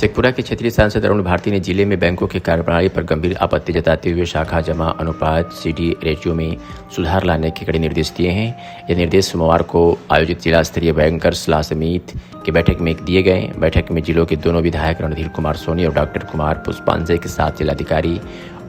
शेखपुरा के क्षेत्रीय सांसद अरुण भारती ने जिले में बैंकों की कार्यप्रणाली पर गंभीर आपत्ति जताते हुए शाखा जमा अनुपात सीडी रेशियो में सुधार लाने के कड़े निर्देश दिए हैं। ये निर्देश सोमवार को आयोजित जिला स्तरीय बैंकर्स सलाह समिति की बैठक में दिए गए। बैठक में जिलों के दोनों विधायक रणधीर कुमार सोनी और डॉक्टर कुमार पुष्पांजय के साथ जिलाधिकारी,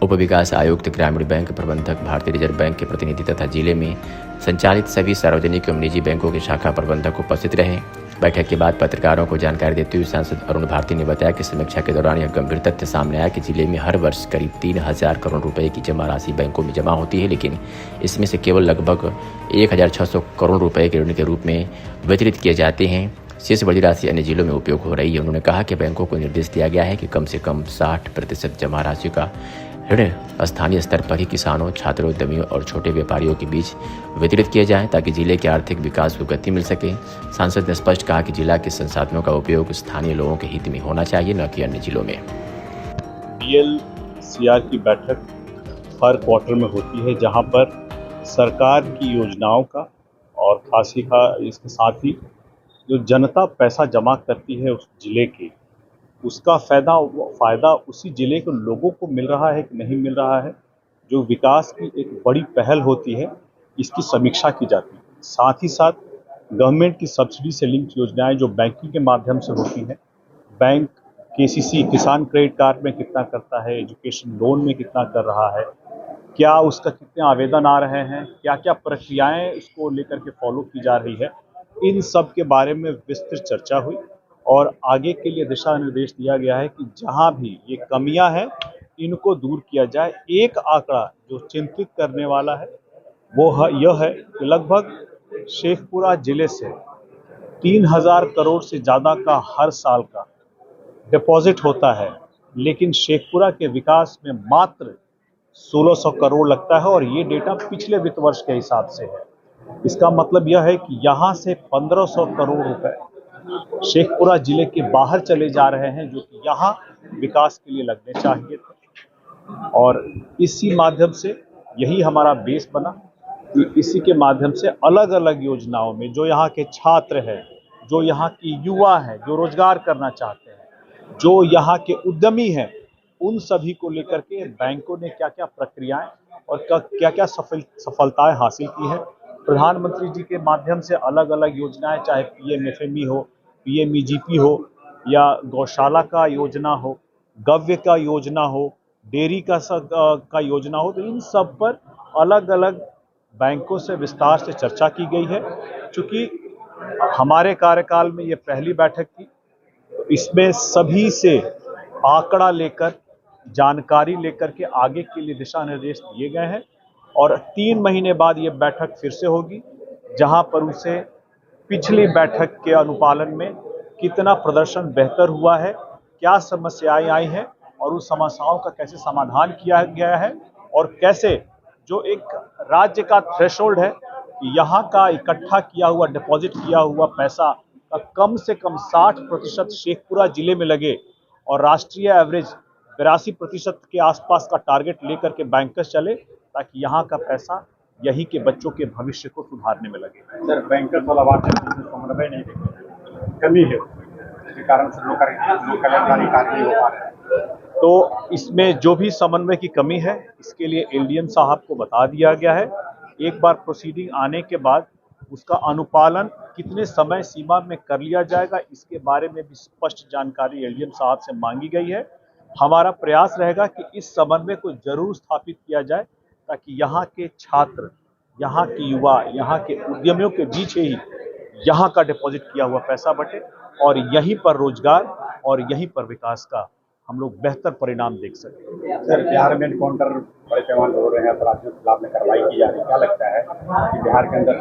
उप विकास आयुक्त, ग्रामीण बैंक प्रबंधक, भारतीय रिजर्व बैंक के प्रतिनिधि तथा जिले में संचालित सभी सार्वजनिक एवं निजी बैंकों के शाखा प्रबंधक उपस्थित रहे। बैठक के बाद पत्रकारों को जानकारी देते हुए सांसद अरुण भारती ने बताया कि समीक्षा के दौरान यह गंभीर तथ्य सामने आया कि जिले में हर वर्ष करीब 3,000 करोड़ रुपए की जमा राशि बैंकों में जमा होती है, लेकिन इसमें से केवल लगभग 1,600 करोड़ रुपए के ऋण के रूप में वितरित किए जाते हैं। शेष बड़ी राशि अन्य जिलों में उपयोग हो रही है। उन्होंने कहा कि बैंकों को निर्देश दिया गया है कि कम से कम 60% जमा राशि का ऋण स्थानीय स्तर पर ही किसानों, छात्रों, उद्यमियों और छोटे व्यापारियों के बीच वितरित किए जाएं ताकि जिले के आर्थिक विकास को गति मिल सके। सांसद ने स्पष्ट कहा कि जिला के संसाधनों का उपयोग स्थानीय लोगों के हित में होना चाहिए, न कि अन्य जिलों में। DLCR की बैठक हर क्वार्टर में होती है, जहां पर सरकार की योजनाओं का और खासी का इसके साथ ही जो जनता पैसा जमा करती है उस जिले के, उसका फ़ायदा उसी ज़िले के लोगों को मिल रहा है कि नहीं मिल रहा है। जो विकास की एक बड़ी पहल होती है, इसकी समीक्षा की जाती है। साथ ही साथ गवर्नमेंट की सब्सिडी से लिंक्ड योजनाएं जो बैंकिंग के माध्यम से होती हैं, बैंक KCC किसान क्रेडिट कार्ड में कितना करता है, एजुकेशन लोन में कितना कर रहा है, क्या उसका कितने आवेदन आ रहे हैं, क्या क्या प्रक्रियाएँ उसको लेकर के फॉलो की जा रही है, इन सब के बारे में विस्तृत चर्चा हुई और आगे के लिए दिशा निर्देश दिया गया है कि जहां भी ये कमियां हैं इनको दूर किया जाए। एक आंकड़ा जो चिंतित करने वाला है वो यह है कि लगभग शेखपुरा जिले से 3,000 करोड़ से ज़्यादा का हर साल का डिपॉजिट होता है, लेकिन शेखपुरा के विकास में मात्र 1,600 करोड़ लगता है और ये डेटा पिछले वित्त वर्ष के हिसाब से है। इसका मतलब यह है कि यहाँ से 1,500 करोड़ रुपए शेखपुरा जिले के बाहर चले जा रहे हैं, जो कि यहाँ विकास के लिए लगने चाहिए थे। और इसी माध्यम से यही हमारा बेस बना कि इसी के माध्यम से अलग अलग योजनाओं में जो यहाँ के छात्र हैं, जो यहाँ की युवा हैं, जो रोजगार करना चाहते हैं, जो यहाँ के उद्यमी हैं, उन सभी को लेकर के बैंकों ने क्या क्या प्रक्रियाएं और क्या क्या सफलताएं हासिल की है। प्रधानमंत्री जी के माध्यम से अलग अलग योजनाएं, चाहे PMFME हो, PMEGP हो या गौशाला का योजना हो, गव्य का योजना हो, डेयरी का योजना हो, तो इन सब पर अलग अलग बैंकों से विस्तार से चर्चा की गई है। चूंकि हमारे कार्यकाल में ये पहली बैठक थी, इसमें सभी से आंकड़ा लेकर, जानकारी लेकर के आगे के लिए दिशा निर्देश दिए गए हैं और 3 महीने बाद ये बैठक फिर से होगी, जहां पर उसे पिछली बैठक के अनुपालन में कितना प्रदर्शन बेहतर हुआ है, क्या समस्याएं आई हैं और उस समस्याओं का कैसे समाधान किया गया है और कैसे जो एक राज्य का थ्रेशोल्ड है कि यहाँ का इकट्ठा किया हुआ, डिपॉजिट किया हुआ पैसा का कम से कम 60% शेखपुरा जिले में लगे और राष्ट्रीय एवरेज 82% के आसपास का टारगेट लेकर के बैंकर्स चले, ताकि यहाँ का पैसा यही के बच्चों के भविष्य को सुधारने में लगे। सर, बैंकर्स वाला बात समन्वय नहीं देखते, कमी है, इसके कारण से लोग कल्याणकारी कार्य नहीं हो पा रहे हैं। तो इसमें जो भी समन्वय की कमी है, इसके लिए LDM साहब को बता दिया गया है। एक बार प्रोसीडिंग आने के बाद उसका अनुपालन कितने समय सीमा में कर लिया जाएगा, इसके बारे में भी स्पष्ट जानकारी LDM साहब से मांगी गई है। हमारा प्रयास रहेगा कि इस समन्वय को जरूर स्थापित किया जाए ताकि यहाँ के छात्र, यहाँ के युवा, यहाँ के उद्यमियों के बीच ही यहाँ का डिपॉजिट किया हुआ पैसा बटे और यहीं पर रोजगार और यहीं पर विकास का हम लोग बेहतर परिणाम देख सकें। सर, बिहार में एनकाउंटर बड़े पैमाने पर हो रहे हैं, अपराधियों के खिलाफ में कार्रवाई की जा रही है, क्या लगता है कि बिहार के अंदर